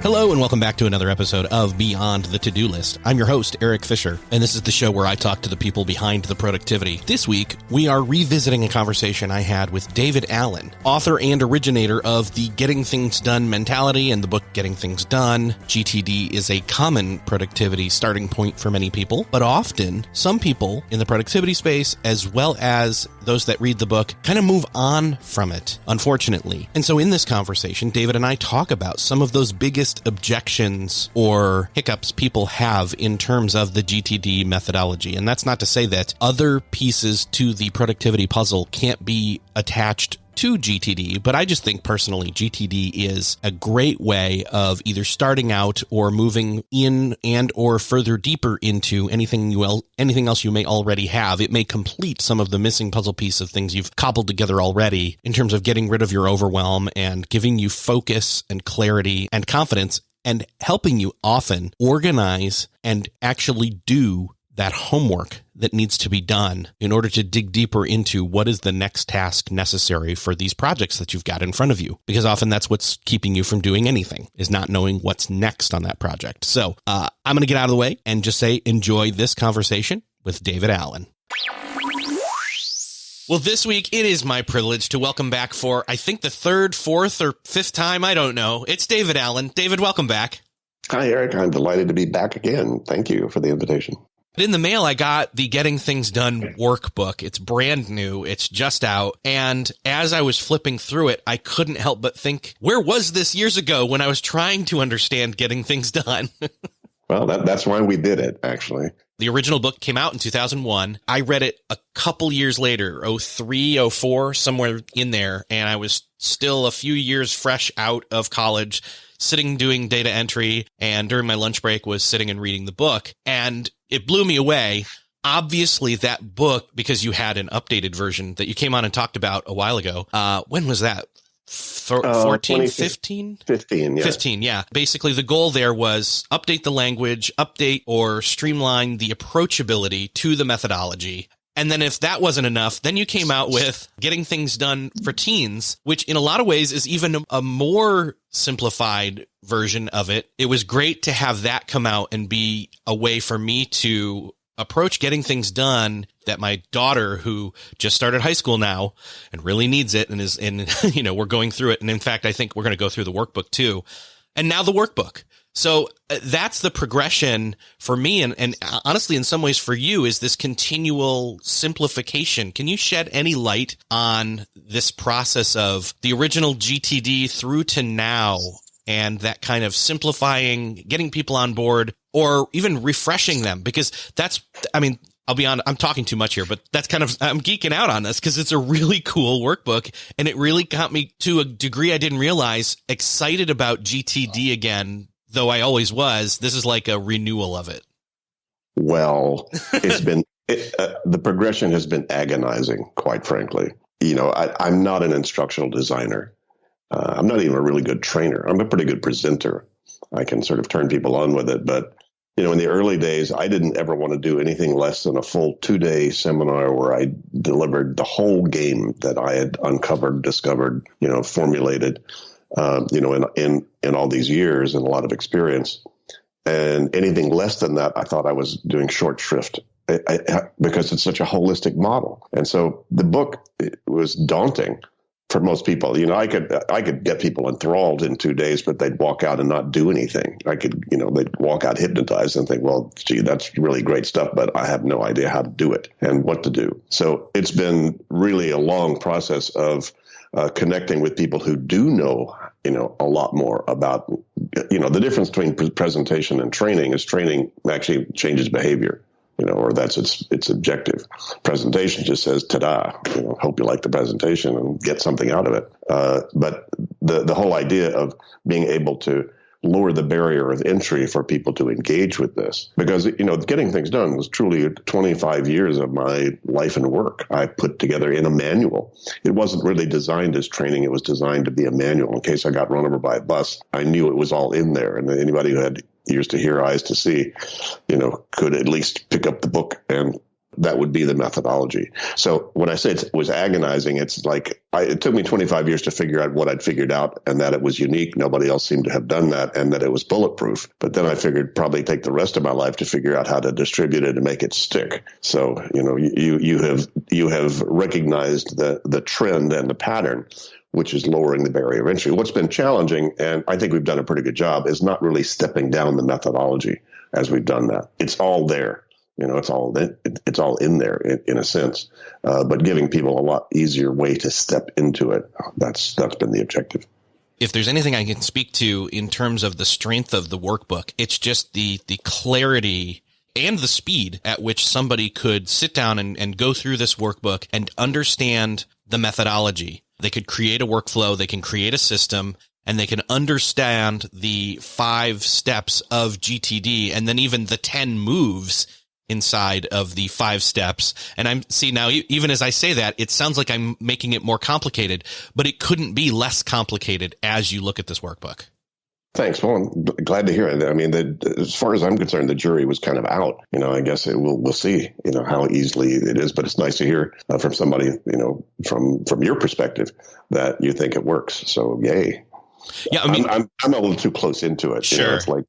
Hello and welcome back to another episode of Beyond the To-Do List. I'm your host, Eric Fisher, and this is the show where I talk to the people behind the productivity. This week, we are revisiting a conversation I had with David Allen, author and originator of the Getting Things Done mentality and the book Getting Things Done. GTD is a common productivity starting point for many people, but often some people in the productivity space, as well as those that read the book, kind of move on from it, unfortunately. And so in this conversation, David and I talk about some of those biggest objections or hiccups people have in terms of the GTD methodology. And that's not to say that other pieces to the productivity puzzle can't be attached to GTD, but I just think personally GTD is a great way of either starting out or moving in and or further deeper into anything else you may already have. It may complete some of the missing puzzle piece of things you've cobbled together already in terms of getting rid of your overwhelm and giving you focus and clarity and confidence and helping you often organize and actually do that homework that needs to be done in order to dig deeper into what is the next task necessary for these projects that you've got in front of you. Because often that's what's keeping you from doing anything, is not knowing what's next on that project. So I'm going to get out of the way and just say, enjoy this conversation with David Allen. Well, this week, it is my privilege to welcome back for, I think, the third, fourth, or fifth time. I don't know. It's David Allen. David, welcome back. Hi, Eric. I'm delighted to be back again. Thank you for the invitation. In the mail, I got the Getting Things Done workbook. It's brand new. It's just out. And as I was flipping through it, I couldn't help but think, where was this years ago when I was trying to understand getting things done? Well, that's why we did it, actually. The original book came out in 2001. I read it a couple years later, 03, 04, somewhere in there. And I was still a few years fresh out of college, sitting doing data entry, and during my lunch break was sitting and reading the book. And it blew me away. Obviously, that book, because you had an updated version that you came on and talked about a while ago. When was that? 14, 15? 15, yeah. 15, yeah. Basically, the goal there was update the language, update or streamline the approachability to the methodology. And then if that wasn't enough, then you came out with Getting Things Done for Teens, which in a lot of ways is even a more simplified version of it. It was great to have that come out and be a way for me to approach getting things done that my daughter, who just started high school now and really needs it and is in, we're going through it. And in fact, I think we're going to go through the workbook too. And now the workbook. So that's the progression for me. And honestly, in some ways for you, is this continual simplification. Can you shed any light on this process of the original GTD through to now and that kind of simplifying, getting people on board or even refreshing them? Because I'll be honest, I'm talking too much here, but that's I'm geeking out on this because it's a really cool workbook and it really got me to a degree I didn't realize excited about GTD again, though I always was. This is like a renewal of it. Well, it's been, the progression has been agonizing, quite frankly. I'm not an instructional designer. I'm not even a really good trainer. I'm a pretty good presenter. I can sort of turn people on with it, but in the early days, I didn't ever want to do anything less than a full 2-day seminar where I delivered the whole game that I had uncovered, discovered, formulated, in all these years and a lot of experience. And anything less than that, I thought I was doing short shrift because it's such a holistic model. And so the book was daunting for most people. I could get people enthralled in 2 days, but they'd walk out and not do anything. They'd walk out hypnotized and think, well, gee, that's really great stuff, but I have no idea how to do it and what to do. So it's been really a long process of connecting with people who do know, a lot more about, the difference between presentation and training is training actually changes behavior. Or that's its objective. Presentation just says, ta-da, hope you like the presentation and get something out of it. But the whole idea of being able to lower the barrier of entry for people to engage with this, because, getting things done was truly 25 years of my life and work I put together in a manual. It wasn't really designed as training. It was designed to be a manual. In case I got run over by a bus, I knew it was all in there. And anybody who had ears to hear, eyes to see, could at least pick up the book and That would be the methodology. So when I say it was agonizing, it's like it took me 25 years to figure out what I'd figured out, and that it was unique. Nobody else seemed to have done that, and that it was bulletproof. But then I figured probably take the rest of my life to figure out how to distribute it and make it stick. So, you have recognized the trend and the pattern, which is lowering the barrier of entry. What's been challenging, and I think we've done a pretty good job, is not really stepping down the methodology as we've done that. It's all there. It's all in there in a sense, but giving people a lot easier way to step into it. That's been the objective. If there's anything I can speak to in terms of the strength of the workbook, it's just the clarity and the speed at which somebody could sit down and go through this workbook and understand the methodology. They could create a workflow, they can create a system, and they can understand the 5 steps of GTD and then even the 10 moves inside of the 5 steps. And now, even as I say that, it sounds like I'm making it more complicated, but it couldn't be less complicated as you look at this workbook. Thanks. Well, I'm glad to hear it. I mean, as far as I'm concerned, the jury was kind of out. I guess we'll see, how easily it is. But it's nice to hear from somebody, from your perspective, that you think it works. So, yay. Yeah, I mean, I'm a little too close into it. Sure. It's like,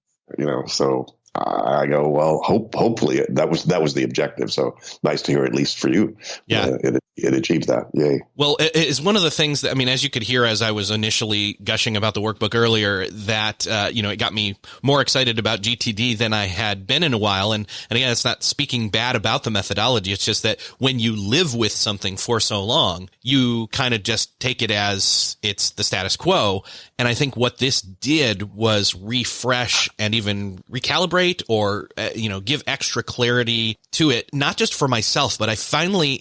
so I go, well, hopefully that was the objective. So nice to hear, at least for you. Yeah. It achieved that. Yay. Well, it is one of the things that, as you could hear as I was initially gushing about the workbook earlier, that, it got me more excited about GTD than I had been in a while. And again, it's not speaking bad about the methodology. It's just that when you live with something for so long, you kind of just take it as it's the status quo. And I think what this did was refresh and even recalibrate or, give extra clarity to it, not just for myself, but I finally,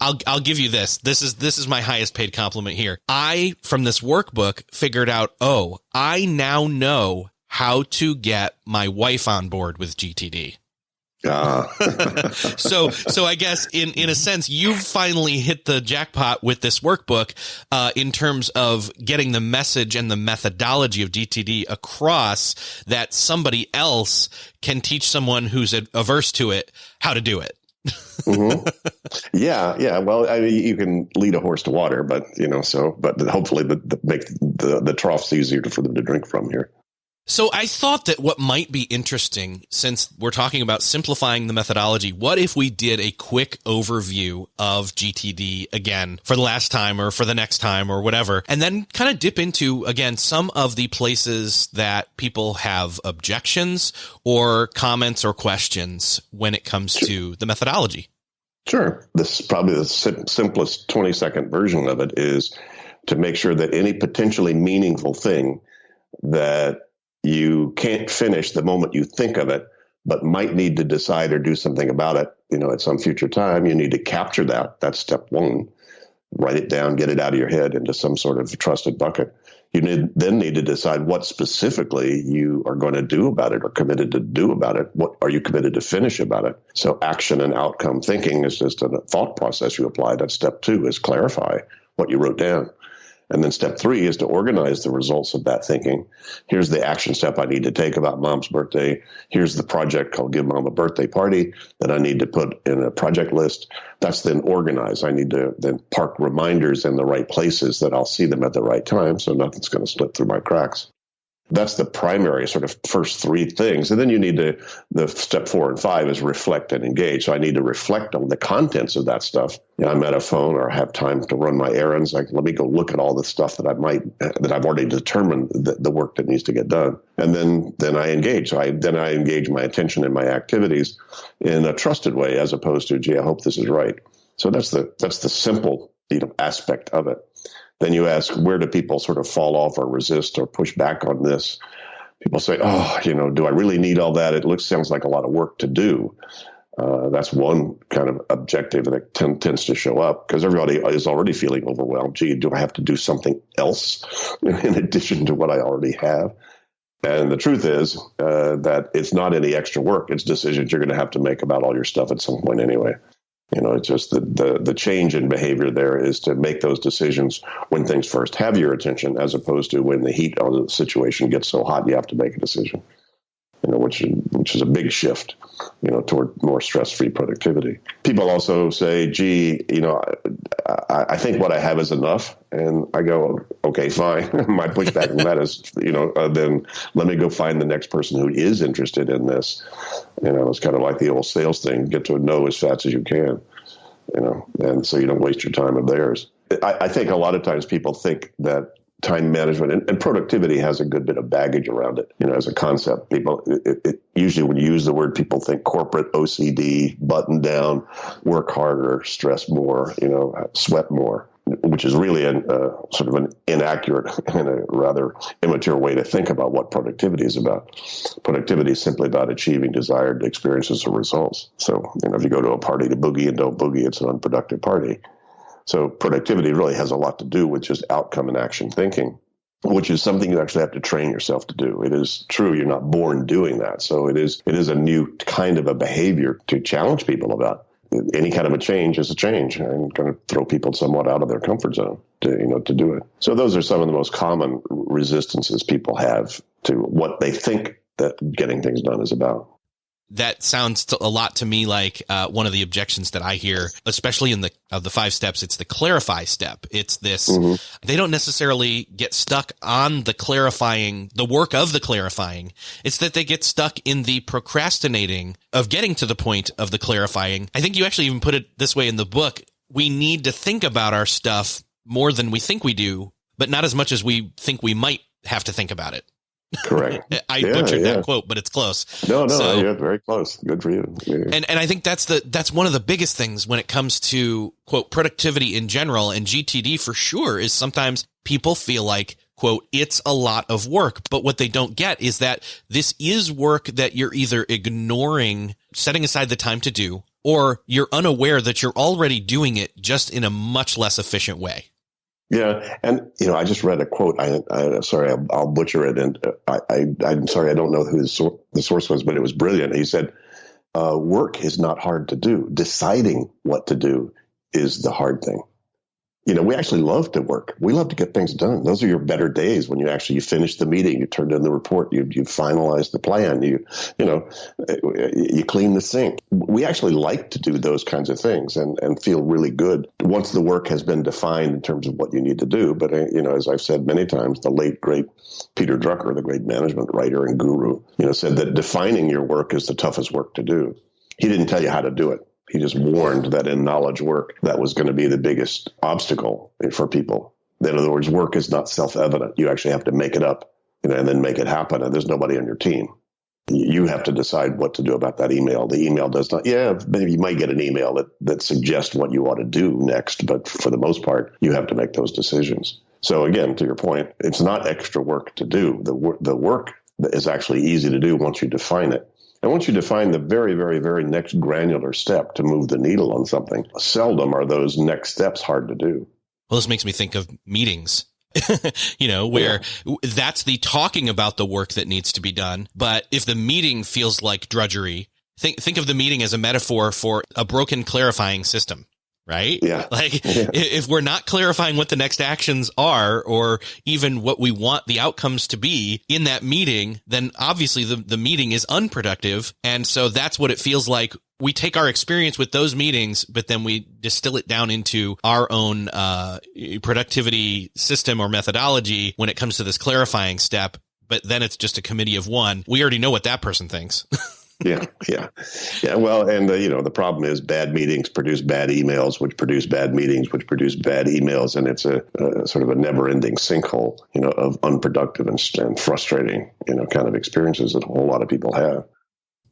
I'll give you this. This is my highest paid compliment here. I, from this workbook, figured out, I now know how to get my wife on board with GTD. So I guess in a sense, you've finally hit the jackpot with this workbook, in terms of getting the message and the methodology of GTD across, that somebody else can teach someone who's averse to it how to do it. Mm-hmm. Yeah. Well, you can lead a horse to water, but but hopefully make the troughs easier for them to drink from here. So I thought that what might be interesting, since we're talking about simplifying the methodology, what if we did a quick overview of GTD again for the last time or for the next time or whatever, and then kind of dip into, again, some of the places that people have objections or comments or questions when it comes to the methodology. Sure. This is probably the simplest 20-second version of it, is to make sure that any potentially meaningful thing that you can't finish the moment you think of it, but might need to decide or do something about it, at some future time, you need to capture that. That's step 1. Write it down, get it out of your head into some sort of trusted bucket. You then need to decide what specifically you are going to do about it or committed to do about it. What are you committed to finish about it? So action and outcome thinking is just a thought process you apply. That's step 2, is clarify what you wrote down. And then step 3 is to organize the results of that thinking. Here's the action step I need to take about Mom's birthday. Here's the project called Give Mom a Birthday Party that I need to put in a project list. That's then organized. I need to then park reminders in the right places that I'll see them at the right time, so nothing's going to slip through my cracks. That's the primary sort of first 3 things. And then you need to, the step 4 and 5 is reflect and engage. So I need to reflect on the contents of that stuff. I'm at a phone or I have time to run my errands. Let me go look at all the stuff that I've already determined the work that needs to get done. And then I engage. So I engage my attention in my activities in a trusted way, as opposed to, gee, I hope this is right. So that's the simple aspect of it. Then you ask, where do people sort of fall off or resist or push back on this? People say, do I really need all that? Sounds like a lot of work to do. That's one kind of objective that tends to show up, because everybody is already feeling overwhelmed. Gee, do I have to do something else in addition to what I already have? And the truth is that it's not any extra work. It's decisions you're going to have to make about all your stuff at some point anyway. It's just the change in behavior there is to make those decisions when things first have your attention, as opposed to when the heat of the situation gets so hot you have to make a decision. which is a big shift, toward more stress-free productivity. People also say, gee, I think what I have is enough. And I go, okay, fine. My pushback on that is, then let me go find the next person who is interested in this. It's kind of like the old sales thing, get to know as fast as you can, and so you don't waste your time of theirs. I think a lot of times people think that time management and productivity has a good bit of baggage around it, as a concept. People, usually when you use the word, people think corporate OCD, button down, work harder, stress more, sweat more, which is really sort of an inaccurate and a rather immature way to think about what productivity is about. Productivity is simply about achieving desired experiences or results. So, if you go to a party to boogie and don't boogie, it's an unproductive party. So productivity really has a lot to do with just outcome and action thinking, which is something you actually have to train yourself to do. It is true, you're not born doing that. So it is a new kind of a behavior to challenge people about. Any kind of a change is a change, and going to throw people somewhat out of their comfort zone to do it. So those are some of the most common resistances people have to what they think that getting things done is about. That sounds a lot to me like one of the objections that I hear, especially in the 5 steps. It's the clarify step. It's this, They don't necessarily get stuck on the work of the clarifying. It's that they get stuck in the procrastinating of getting to the point of the clarifying. I think you actually even put it this way in the book. We need to think about our stuff more than we think we do, but not as much as we think we might have to think about it. Correct. I butchered that quote, but it's close. No, you're very close. Good for you. Yeah. And I think that's one of the biggest things when it comes to, quote, productivity in general, and GTD for sure, is sometimes people feel like, quote, it's a lot of work. But what they don't get is that this is work that you're either ignoring, setting aside the time to do, or you're unaware that you're already doing it just in a much less efficient way. Yeah, and I just read a quote. Sorry, I'll butcher it, and I'm sorry, I don't know who the source was, but it was brilliant. He said, "Work is not hard to do. Deciding what to do is the hard thing." We actually love to work. We love to get things done. Those are your better days when you finish the meeting, you turned in the report, you finalize the plan, you clean the sink. We actually like to do those kinds of things and feel really good once the work has been defined in terms of what you need to do. But, as I've said many times, the late, great Peter Drucker, the great management writer and guru, said that defining your work is the toughest work to do. He didn't tell you how to do it. He just warned that in knowledge work, that was going to be the biggest obstacle for people. In other words, work is not self-evident. You actually have to make it up, and then make it happen. And there's nobody on your team. You have to decide what to do about that email. The email does not, maybe you might get an email that suggests what you ought to do next. But for the most part, you have to make those decisions. So again, to your point, it's not extra work to do. The work is actually easy to do once you define it. And once you define the very, very, very next granular step to move the needle on something, seldom are those next steps hard to do. Well, this makes me think of meetings, where that's the talking about the work that needs to be done. But if the meeting feels like drudgery, think of the meeting as a metaphor for a broken clarifying system. Right? Yeah. If we're not clarifying what the next actions are, or even what we want the outcomes to be in that meeting, then obviously the meeting is unproductive. And so that's what it feels like. We take our experience with those meetings, but then we distill it down into our own productivity system or methodology when it comes to this clarifying step. But then it's just a committee of one. We already know what that person thinks. Yeah. Well, and the problem is bad meetings produce bad emails, which produce bad meetings, which produce bad emails, and it's a sort of a never-ending sinkhole, of unproductive and frustrating, kind of experiences that a whole lot of people have.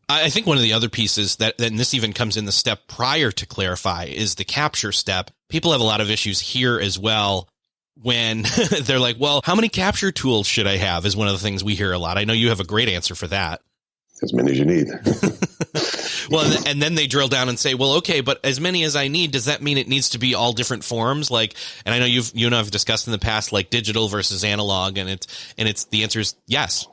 I think one of the other pieces and this even comes in the step prior to clarify, is the capture step. People have a lot of issues here as well. When they're like, well, how many capture tools should I have, is one of the things we hear a lot. I know you have a great answer for that. As many as you need. Well, and then they drill down and say, well, okay, but as many as I need, does that mean it needs to be all different forms? And I know you and I have discussed in the past, digital versus analog, and it's the answer is yes.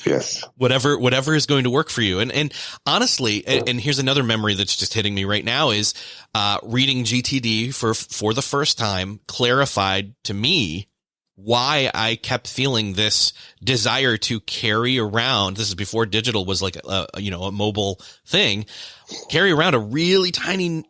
Yes. Whatever is going to work for you. And honestly, and here's another memory that's just hitting me right now is, reading GTD for the first time clarified to me why I kept feeling this desire to carry around. This is before digital was like a mobile thing. Carry around a really tiny,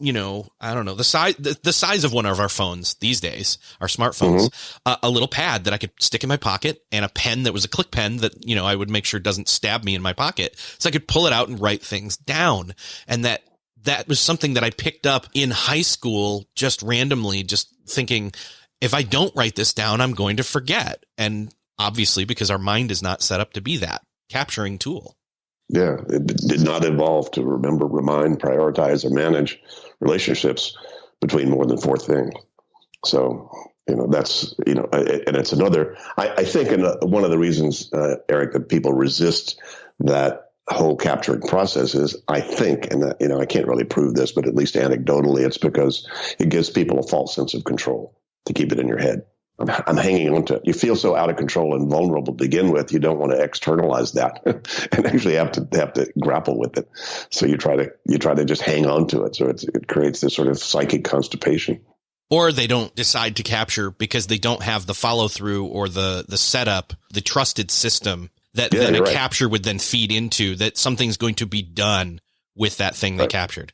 I don't know, the size of one of our phones these days, our smartphones, a little pad that I could stick in my pocket, and a pen that was a click pen that, I would make sure doesn't stab me in my pocket. So I could pull it out and write things down. And that was something that I picked up in high school, just randomly, just thinking, if I don't write this down, I'm going to forget. And obviously, because our mind is not set up to be that capturing tool. Yeah, it did not evolve to remember, remind, prioritize, and manage relationships between more than four things. So, that's, and it's another, I think, one of the reasons, Eric, that people resist that whole capturing process is, I think, and I can't really prove this, but at least anecdotally, it's because it gives people a false sense of control to keep it in your head. I'm hanging on to it. You feel so out of control and vulnerable to begin with, you don't want to externalize that and actually have to grapple with it. So you try to just hang on to it. So it creates this sort of psychic constipation. Or they don't decide to capture because they don't have the follow through or the setup, the trusted system that then a capture would then feed into, that something's going to be done with that thing they captured.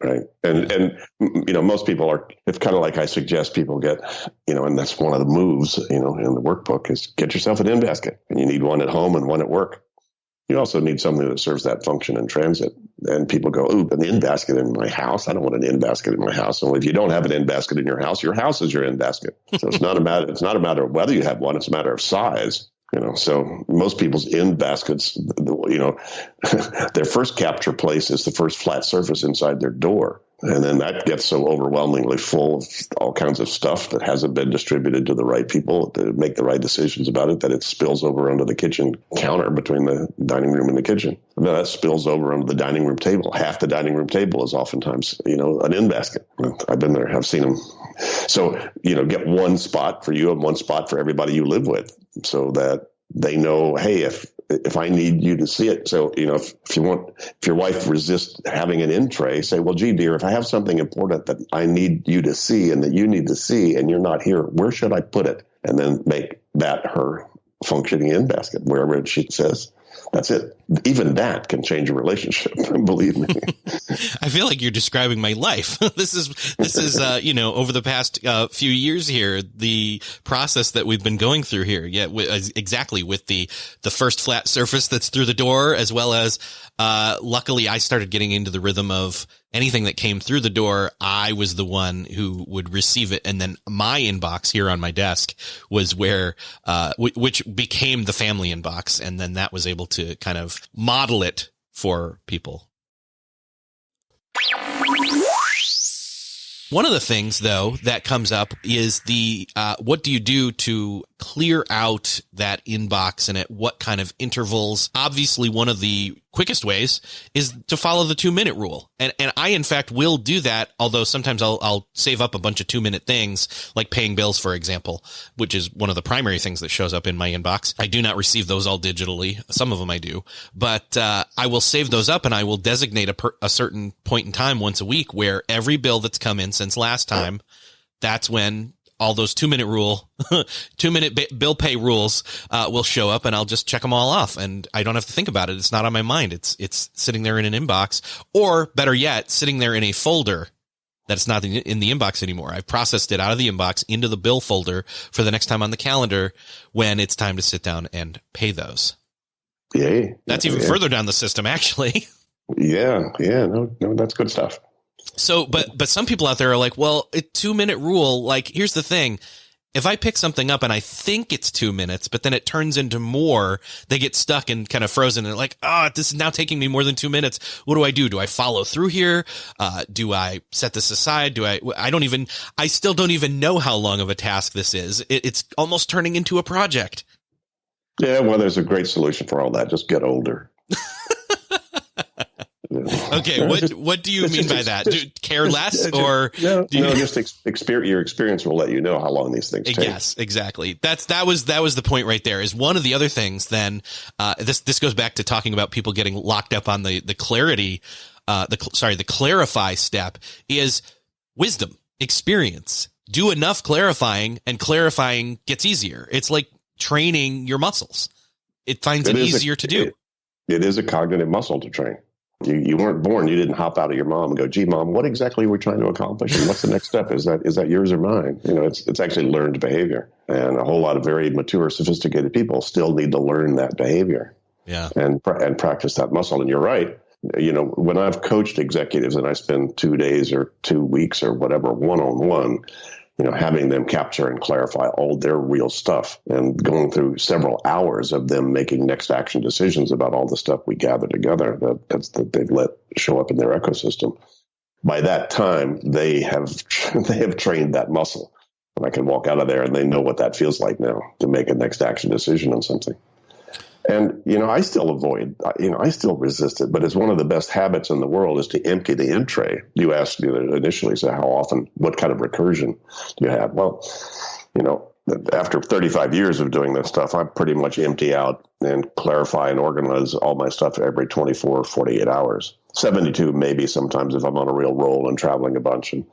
Right. And most people it's kind of like I suggest people get, and that's one of the moves, in the workbook is get yourself an in basket, and you need one at home and one at work. You also need something that serves that function in transit. And people go, ooh, an in basket in my house. I don't want an in basket in my house. And if you don't have an in basket in your house is your in basket. So it's not a matter of whether you have one, it's a matter of size. So most people's in baskets, their first capture place is the first flat surface inside their door. And then that gets so overwhelmingly full of all kinds of stuff that hasn't been distributed to the right people to make the right decisions about it, that it spills over onto the kitchen counter between the dining room and the kitchen. And then that spills over onto the dining room table. Half the dining room table is oftentimes, an in basket. I've been there, I've seen them. So, get one spot for you and one spot for everybody you live with, so that they know, hey, if I need you to see it. So, if your wife resists having an in tray, say, well, gee, dear, if I have something important that I need you to see and that you need to see and you're not here, where should I put it? And then make that her functioning in basket, wherever she says. That's it. Even that can change a relationship. Believe me. I feel like you're describing my life. This is over the past few years here, the process that we've been going through here. Yeah, exactly. With the first flat surface that's through the door, as well as luckily I started getting into the rhythm of anything that came through the door, I was the one who would receive it. And then my inbox here on my desk was where, which became the family inbox. And then that was able to kind of model it for people. One of the things, though, that comes up is what do you do to clear out that inbox, and at what kind of intervals? Obviously, one of the quickest ways is to follow the 2-minute rule. And I, in fact, will do that, although sometimes I'll save up a bunch of 2-minute things, like paying bills, for example, which is one of the primary things that shows up in my inbox. I do not receive those all digitally. Some of them I do, but I will save those up, and I will designate a certain point in time once a week where every bill that's come in since last time, that's when all those 2-minute rule, 2-minute bill pay rules will show up, and I'll just check them all off, and I don't have to think about it. It's not on my mind. It's sitting there in an inbox, or better yet, sitting there in a folder that's not in the inbox anymore. I've processed it out of the inbox into the bill folder for the next time on the calendar when it's time to sit down and pay those. Yeah. That's even further down the system, actually. Yeah. No, that's good stuff. So, but some people out there are like, well, a 2-minute rule, like, here's the thing. If I pick something up and I think it's 2 minutes, but then it turns into more, they get stuck and kind of frozen. And they're like, this is now taking me more than 2 minutes. What do I do? Do I follow through here? Do I set this aside? I still don't even know how long of a task this is. It's almost turning into a project. Yeah. Well, there's a great solution for all that. Just get older. Okay, what do you mean by that? Care less, or just your experience will let you know how long these things take. Yes, exactly. That was the point right there. Is one of the other things. Then this goes back to talking about people getting locked up on the clarity. The clarify step is wisdom, experience. do enough clarifying, and clarifying gets easier. It's like training your muscles. It finds it easier to do. It is a cognitive muscle to train. You weren't born. You didn't hop out of your mom and go, "Gee, mom, what exactly are we trying to accomplish? And what's the next step? Is that yours or mine?" It's actually learned behavior, and a whole lot of very mature, sophisticated people still need to learn that behavior. Yeah, and practice that muscle. And you're right. When I've coached executives and I spend 2 days or 2 weeks or whatever one-on-one, having them capture and clarify all their real stuff and going through several hours of them making next action decisions about all the stuff we gather together that they've let show up in their ecosystem. By that time, they have trained that muscle. And I can walk out of there and they know what that feels like now to make a next action decision on something. And, I still I still resist it, but it's one of the best habits in the world is to empty the in tray. You asked initially, so how often, what kind of recursion do you have? Well, after 35 years of doing this stuff, I pretty much empty out and clarify and organize all my stuff every 24, 48 hours. 72 maybe sometimes if I'm on a real roll and traveling a bunch. And,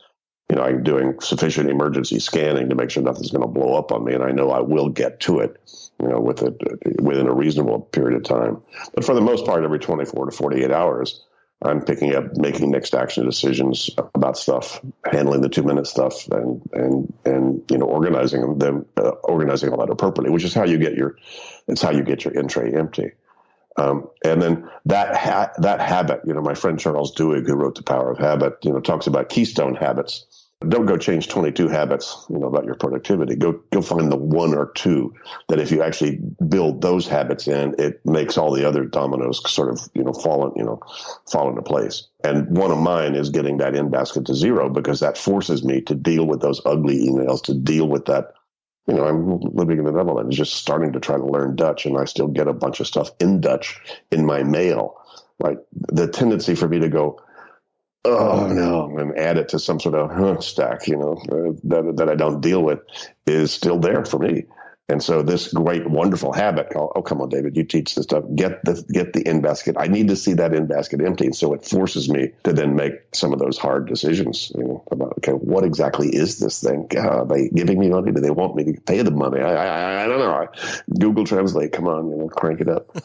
I'm doing sufficient emergency scanning to make sure nothing's going to blow up on me. And I know I will get to it, within a reasonable period of time. But for the most part, every 24 to 48 hours, I'm picking up, making next action decisions about stuff, handling the 2-minute stuff, and organizing all that appropriately, which is how you get your in tray empty. And then that habit, my friend Charles Duhigg, who wrote The Power of Habit, talks about keystone habits. Don't go change 22 habits, about your productivity. Go find the 1 or 2 that if you actually build those habits in, it makes all the other dominoes sort of, fall into place. And one of mine is getting that in basket to 0, because that forces me to deal with those ugly emails, to deal with that. I'm living in the Netherlands, just starting to try to learn Dutch, and I still get a bunch of stuff in Dutch in my mail. Right? The tendency for me to go, "Oh no," and add it to some sort of stack, that I don't deal with, is still there for me. And so this great, wonderful habit, oh, come on, David, you teach this stuff. Get the in basket. I need to see that in basket empty. And so it forces me to then make some of those hard decisions, about, okay, what exactly is this thing? Are they giving me money? Do they want me to pay them money? I don't know. Google Translate, come on, crank it up,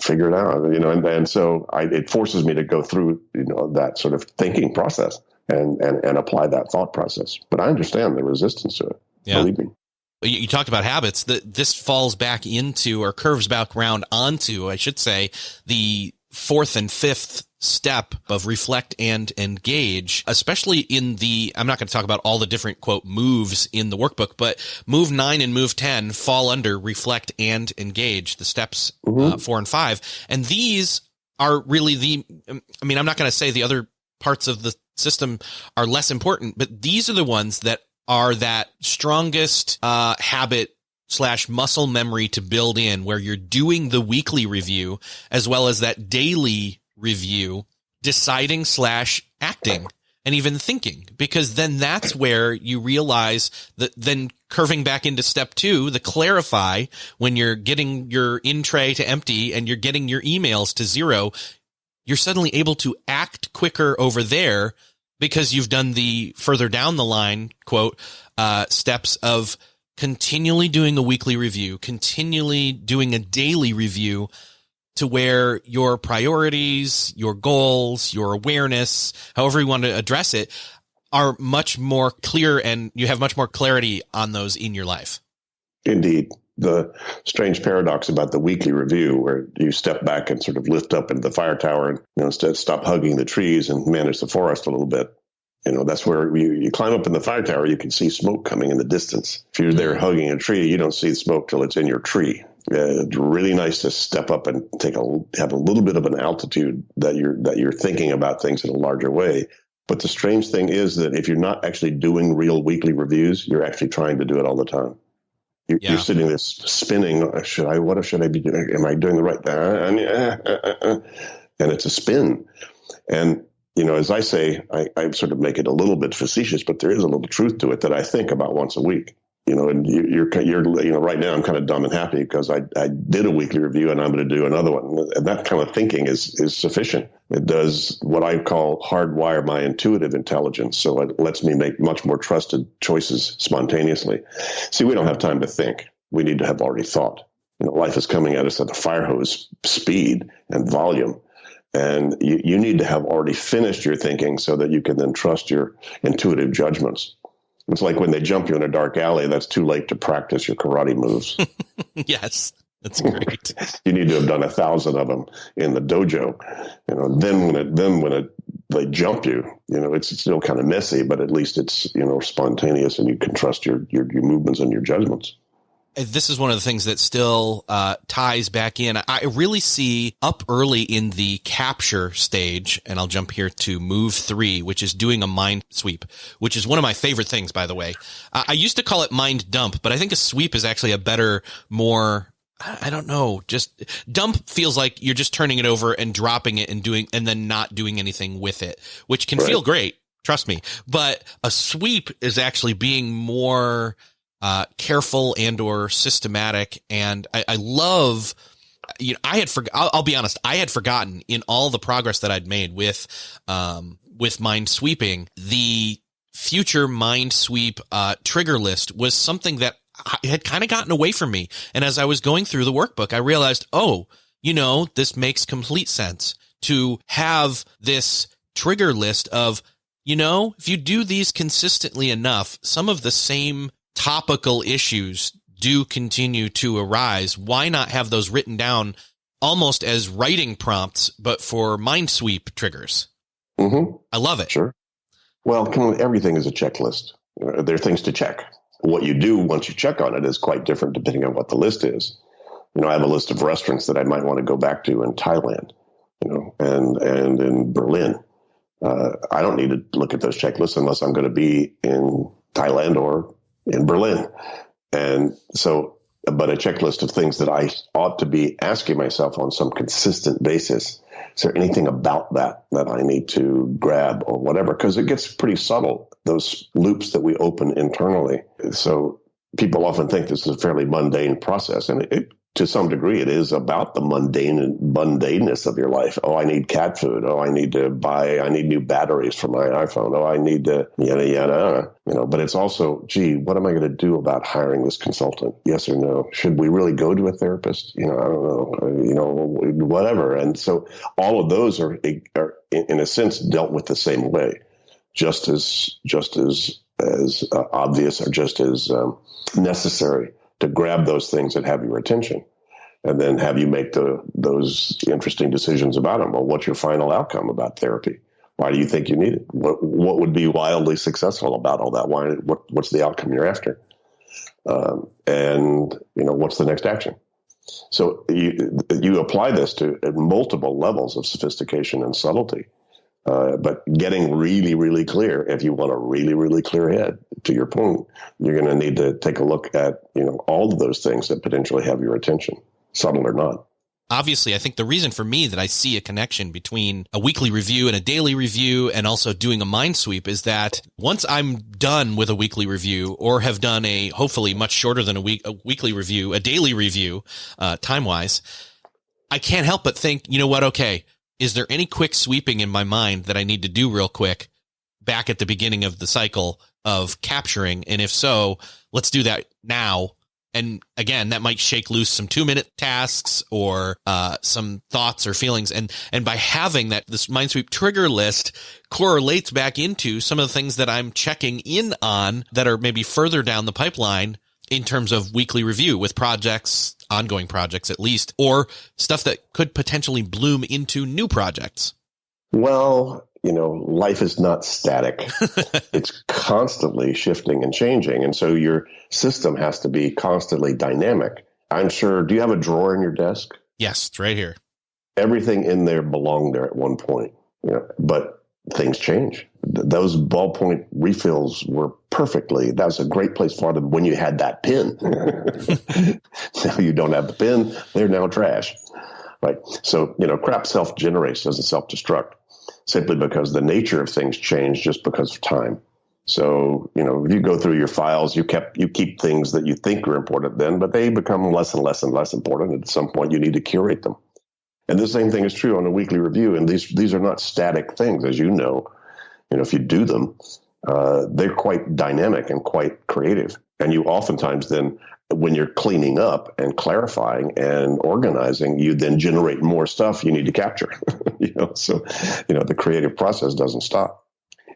figure it out, and so it forces me to go through, that sort of thinking process and apply that thought process. But I understand the resistance to it. Yeah. Believe me. You talked about habits. This falls back into, or curves back around onto, I should say, the 4th and 5th step of reflect and engage, especially in I'm not going to talk about all the different, quote, moves in the workbook, but move 9 and move 10 fall under reflect and engage, the steps 4 and 5. And these are really I'm not going to say the other parts of the system are less important, but these are the ones that are that strongest habit / muscle memory to build in, where you're doing the weekly review as well as that daily review, deciding / acting and even thinking, because then that's where you realize that then curving back into step 2, the clarify, when you're getting your in tray to empty and you're getting your emails to 0, you're suddenly able to act quicker over there, because you've done the further down the line, quote, steps of continually doing a weekly review, continually doing a daily review, to where your priorities, your goals, your awareness, however you want to address it, are much more clear, and you have much more clarity on those in your life. Indeed. The strange paradox about the weekly review, where you step back and sort of lift up into the fire tower and instead stop hugging the trees and manage the forest a little bit. That's where you climb up in the fire tower, you can see smoke coming in the distance. If you're there hugging a tree, you don't see the smoke till it's in your tree. It's really nice to step up and have a little bit of an altitude that you're thinking about things in a larger way. But the strange thing is that if you're not actually doing real weekly reviews, you're actually trying to do it all the time. You're sitting there spinning. What should I be doing? Am I doing the right thing? And it's a spin. And, as I say, I sort of make it a little bit facetious, but there is a little truth to it that I think about once a week. And you're right now I'm kind of dumb and happy because I did a weekly review and I'm going to do another one. And that kind of thinking is sufficient. It does what I call hardwire my intuitive intelligence. So it lets me make much more trusted choices spontaneously. See, we don't have time to think. We need to have already thought. Life is coming at us at a fire hose speed and volume. And you need to have already finished your thinking so that you can then trust your intuitive judgments. It's like when they jump you in a dark alley, that's too late to practice your karate moves. Yes, that's great. You need to have done 1,000 of them in the dojo. Then when they jump you, it's still kind of messy, but at least it's, spontaneous and you can trust your movements and your judgments. This is one of the things that still ties back in. I really see up early in the capture stage, and I'll jump here to move 3, which is doing a mind sweep, which is one of my favorite things, by the way. I used to call it mind dump, but I think a sweep is actually a better, more, I don't know, just dump feels like you're just turning it over and dropping it and then not doing anything with it, which can feel great. Trust me. But a sweep is actually being more careful and or systematic. And I love, I'll be honest, I had forgotten in all the progress that I'd made with mind sweeping, the future mind sweep trigger list was something that had kind of gotten away from me. And as I was going through the workbook, I realized, this makes complete sense to have this trigger list of, if you do these consistently enough, some of the same topical issues do continue to arise. Why not have those written down almost as writing prompts, but for mind sweep triggers? Mm-hmm. I love it. Sure. Well, everything is a checklist. There are things to check. What you do once you check on it is quite different depending on what the list is. I have a list of restaurants that I might want to go back to in Thailand, and in Berlin. I don't need to look at those checklists unless I'm going to be in Thailand or in Berlin. And so, but a checklist of things that I ought to be asking myself on some consistent basis. Is there anything about that I need to grab or whatever? Because it gets pretty subtle, those loops that we open internally. So people often think this is a fairly mundane process. And to some degree, it is about the mundaneness of your life. Oh, I need cat food. Oh, I need new batteries for my iPhone. Oh, I need to, yada, yada, but it's also, gee, what am I going to do about hiring this consultant? Yes or no? Should we really go to a therapist? I don't know, whatever. And so all of those are in a sense dealt with the same way, just as obvious or just as necessary to grab those things that have your attention and then have you make those interesting decisions about them. Well, what's your final outcome about therapy? Why do you think you need it? What would be wildly successful about all that? What's the outcome you're after? And what's the next action? So you apply this to multiple levels of sophistication and subtlety. But getting really, really clear, if you want a really, really clear head, to your point, you're going to need to take a look at, all of those things that potentially have your attention, subtle or not. Obviously, I think the reason for me that I see a connection between a weekly review and a daily review and also doing a mind sweep is that once I'm done with a weekly review or have done a hopefully much shorter than a weekly review, a daily review, time-wise, I can't help but think, you know what, okay, is there any quick sweeping in my mind that I need to do real quick back at the beginning of the cycle of capturing? And if so, let's do that now. And again, that might shake loose some 2-minute tasks or some thoughts or feelings. And by having this mind sweep trigger list correlates back into some of the things that I'm checking in on that are maybe further down the pipeline in terms of weekly review with projects, ongoing projects at least, or stuff that could potentially bloom into new projects. Well, life is not static. It's constantly shifting and changing. And so your system has to be constantly dynamic. I'm sure, do you have a drawer in your desk? Yes, it's right here. Everything in there belonged there at one point, but things change. Those ballpoint refills were that was a great place for them when you had that pen. Now you don't have the pen, they're now trash. Right. So, crap self-generates, doesn't self-destruct, simply because the nature of things change just because of time. So, if you go through your files, you keep things that you think are important then, but they become less and less and less important. And at some point, you need to curate them. And the same thing is true on a weekly review. And these are not static things, as you know. If you do them, they're quite dynamic and quite creative. And you oftentimes then, when you're cleaning up and clarifying and organizing, you then generate more stuff you need to capture. So the creative process doesn't stop.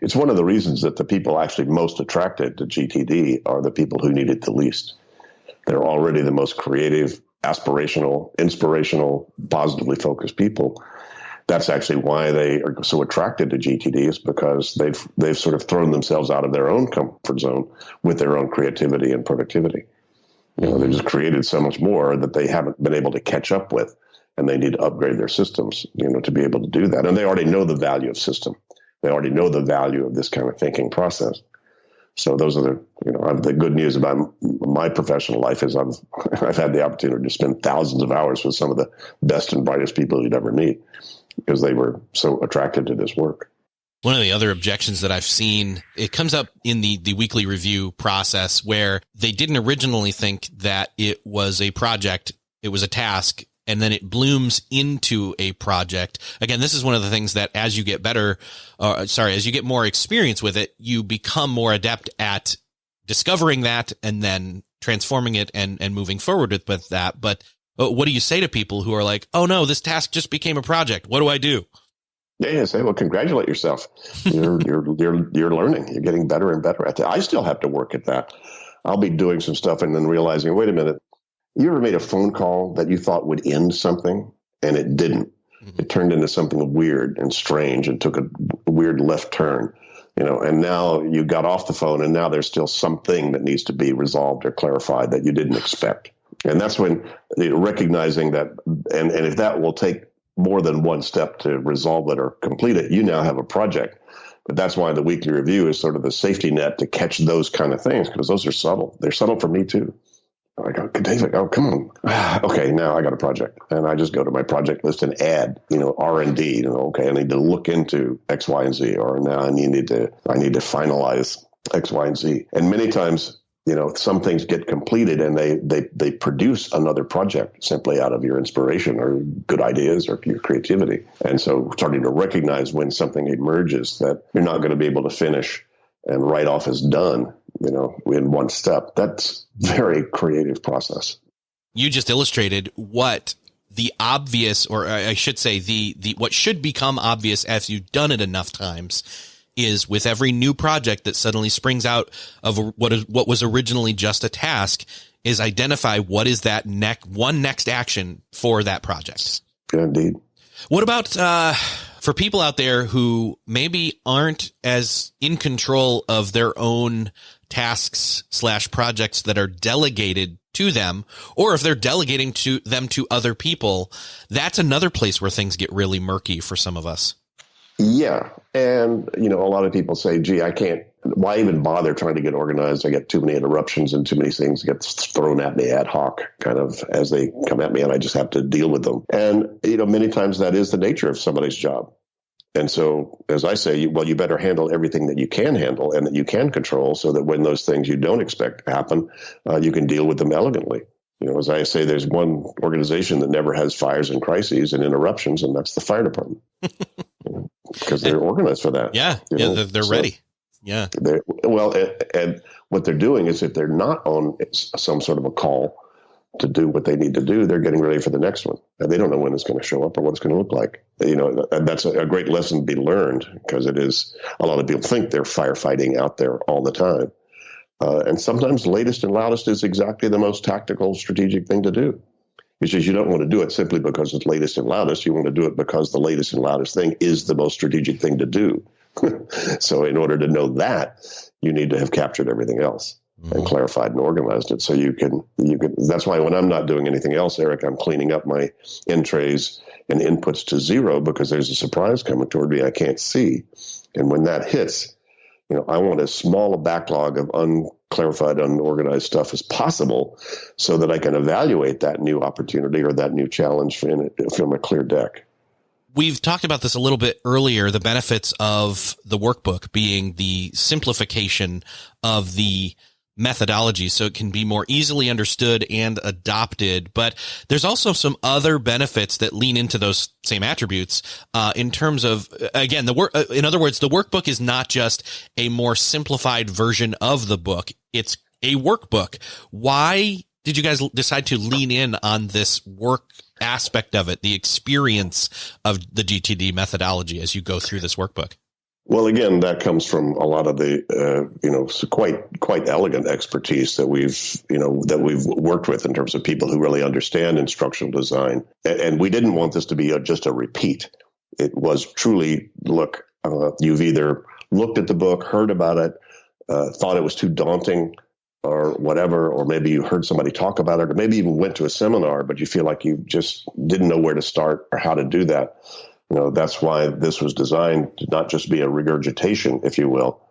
It's one of the reasons that the people actually most attracted to GTD are the people who need it the least. They're already the most creative, aspirational, inspirational, positively focused people. That's actually why they are so attracted to GTD, is because they've sort of thrown themselves out of their own comfort zone with their own creativity and productivity. They've just created so much more that they haven't been able to catch up with, and they need to upgrade their systems, to be able to do that. And they already know the value of system. They already know the value of this kind of thinking process. So those are the good news about my professional life is I've had the opportunity to spend thousands of hours with some of the best and brightest people you'd ever meet, because they were so attracted to this work. One of the other objections that I've seen, it comes up in the weekly review process, where they didn't originally think that it was a project, it was a task, and then it blooms into a project. Again, this is one of the things that as you get as you get more experience with it, you become more adept at discovering that and then transforming it and moving forward with that. But what do you say to people who are like, oh no, this task just became a project. What do I do? Yeah, say, well, congratulate yourself. You're learning. You're getting better and better at it. I still have to work at that. I'll be doing some stuff and then realizing, wait a minute, you ever made a phone call that you thought would end something and it didn't? Mm-hmm. It turned into something weird and strange and took a weird left turn, and now you got off the phone and now there's still something that needs to be resolved or clarified that you didn't expect. And that's when recognizing that, and if that will take more than one step to resolve it or complete it, you now have a project. But that's why the weekly review is sort of the safety net to catch those kind of things, because those are subtle. They're subtle for me too. I go, David, oh, come on. Okay, now I got a project. And I just go to my project list and add, R&D. Okay, I need to look into X, Y, and Z. Or now I need to finalize X, Y, and Z. And many times, some things get completed and they produce another project simply out of your inspiration or good ideas or your creativity. And so starting to recognize when something emerges that you're not going to be able to finish and write off as done, in one step, that's very creative process. You just illustrated what the obvious, or I should say the what should become obvious as you've done it enough times, is with every new project that suddenly springs out of what was originally just a task, is identify what is that next action for that project. Yeah, indeed. What about for people out there who maybe aren't as in control of their own tasks / projects that are delegated to them, or if they're delegating them to other people? That's another place where things get really murky for some of us. Yeah. And, a lot of people say, gee, why even bother trying to get organized? I get too many interruptions and too many things get thrown at me ad hoc kind of as they come at me, and I just have to deal with them. And, many times that is the nature of somebody's job. And so, as I say, you better handle everything that you can handle and that you can control, so that when those things you don't expect to happen, you can deal with them elegantly. As I say, there's one organization that never has fires and crises and interruptions, and that's the fire department. Because they're organized for that. Yeah, they're ready. Yeah. And what they're doing is, if they're not on some sort of a call to do what they need to do, they're getting ready for the next one. And they don't know when it's going to show up or what it's going to look like. And that's a great lesson to be learned, because it is, a lot of people think they're firefighting out there all the time. And sometimes latest and loudest is exactly the most tactical, strategic thing to do. It's just you don't want to do it simply because it's latest and loudest. You want to do it because the latest and loudest thing is the most strategic thing to do. So in order to know that, you need to have captured everything else and clarified and organized it. So you can. That's why when I'm not doing anything else, Eric, I'm cleaning up my in trays and inputs to zero, because there's a surprise coming toward me I can't see. And when that hits, I want as small a backlog of unclarified, unorganized stuff as possible, so that I can evaluate that new opportunity or that new challenge from a clear deck. We've talked about this a little bit earlier, the benefits of the workbook being the simplification of the methodology so it can be more easily understood and adopted. But there's also some other benefits that lean into those same attributes in terms of, again, in other words, the workbook is not just a more simplified version of the book. It's a workbook. Why did you guys decide to lean in on this work aspect of it, the experience of the GTD methodology as you go through this workbook? Well, again, that comes from a lot of the, quite elegant expertise that we've worked with in terms of people who really understand instructional design. And we didn't want this to be just a repeat. It was truly, look, you've either looked at the book, heard about it, thought it was too daunting or whatever, or maybe you heard somebody talk about it, or maybe even went to a seminar, but you feel like you just didn't know where to start or how to do that. That's why this was designed to not just be a regurgitation, if you will,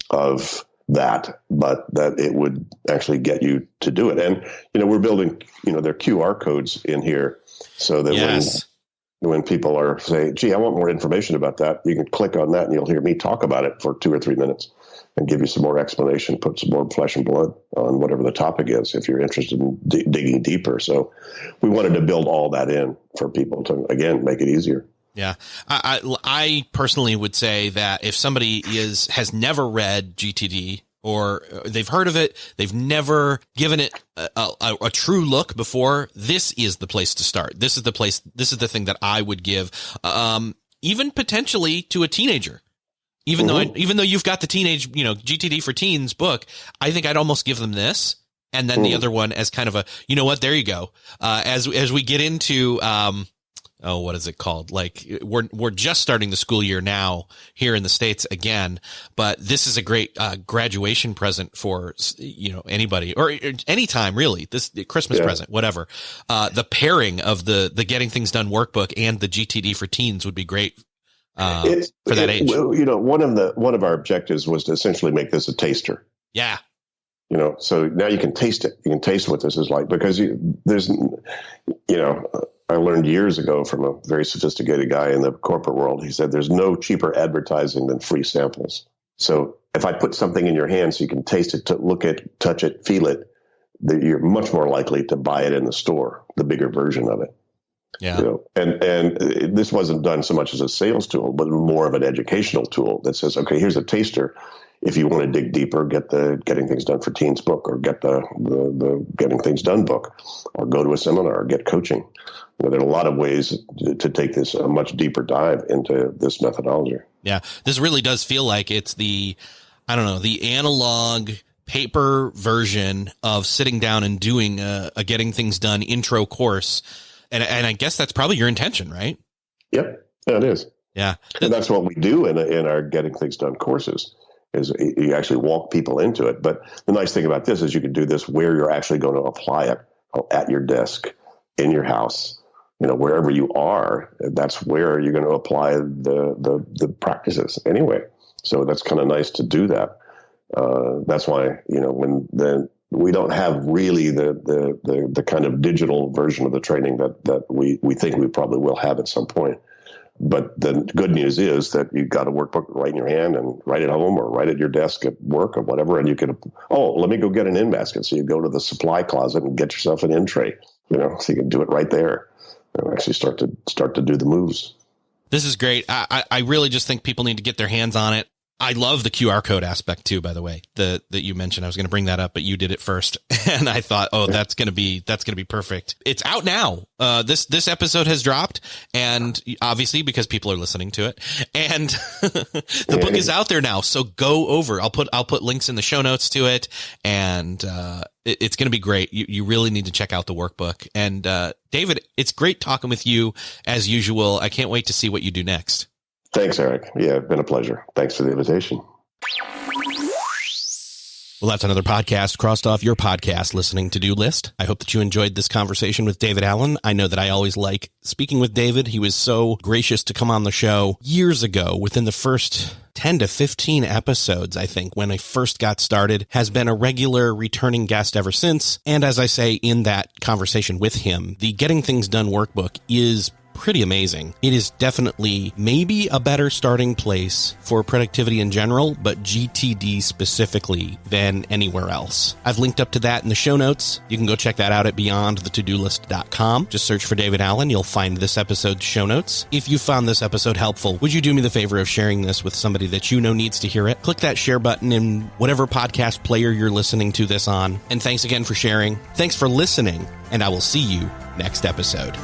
of that, but that it would actually get you to do it. And, we're building, there are QR codes in here so that yes. when people are saying, gee, I want more information about that, you can click on that and you'll hear me talk about it for 2 or 3 minutes and give you some more explanation, put some more flesh and blood on whatever the topic is, if you're interested in digging deeper. So we wanted to build all that in for people to, again, make it easier. Yeah. I personally would say that if somebody has never read GTD, or they've heard of it, they've never given it a true look before, this is the place to start. This is the thing that I would give, even potentially to a teenager. Even though you've got the teenage, GTD for teens book, I think I'd almost give them this. And then the other one as kind of a, there you go. As we get into, what is it called? Like we're just starting the school year now here in the States again, but this is a great graduation present for, anybody or anytime really, this Christmas present, whatever. The pairing of the Getting Things Done workbook and the GTD for teens would be great. For that age. One of our objectives was to essentially make this a taster. Yeah. So now you can taste it. You can taste what this is like, because I learned years ago from a very sophisticated guy in the corporate world. He said, there's no cheaper advertising than free samples. So if I put something in your hand so you can taste it, look at, touch it, feel it, you're much more likely to buy it in the store, the bigger version of it. Yeah. And this wasn't done so much as a sales tool, but more of an educational tool that says, okay, here's a taster. If you want to dig deeper, get the Getting Things Done for Teens book, or get the Getting Things Done book, or go to a seminar, or get coaching. There are a lot of ways to take this a much deeper dive into this methodology. Yeah, this really does feel like it's the analog paper version of sitting down and doing a Getting Things Done intro course. And I guess that's probably your intention, right? Yep, yeah, it is. Yeah. And that's what we do in our Getting Things Done courses, is you actually walk people into it. But the nice thing about this is you can do this where you're actually going to apply it, at your desk, in your house, wherever you are. That's where you're going to apply the practices anyway. So that's kind of nice to do that. That's why, we don't have really the kind of digital version of the training that we think we probably will have at some point. But the good news is that you've got a workbook right in your hand and right at home or right at your desk at work or whatever. And you can, let me go get an in basket. So you go to the supply closet and get yourself an in tray, so you can do it right there and actually start to do the moves. This is great. I really just think people need to get their hands on it. I love the QR code aspect too, by the way, that you mentioned. I was going to bring that up, but you did it first. And I thought, that's going to be perfect. It's out now. This episode has dropped, and obviously because people are listening to it, and the book is out there now. So go over. I'll put links in the show notes to it, and it's going to be great. You really need to check out the workbook. And David, it's great talking with you as usual. I can't wait to see what you do next. Thanks, Eric. Yeah, it's been a pleasure. Thanks for the invitation. Well, that's another podcast crossed off your podcast listening to-do list. I hope that you enjoyed this conversation with David Allen. I know that I always like speaking with David. He was so gracious to come on the show years ago. Within the first 10 to 15 episodes, I think, when I first got started, has been a regular returning guest ever since. And as I say in that conversation with him, the Getting Things Done workbook is pretty amazing. It is definitely maybe a better starting place for productivity in general, but GTD specifically than anywhere else. I've linked up to that in the show notes. You can go check that out at beyondthetodolist.com. Just search for David Allen. You'll find this episode's show notes. If you found this episode helpful, would you do me the favor of sharing this with somebody that you know needs to hear it? Click that share button in whatever podcast player you're listening to this on. And thanks again for sharing. Thanks for listening, and I will see you next episode.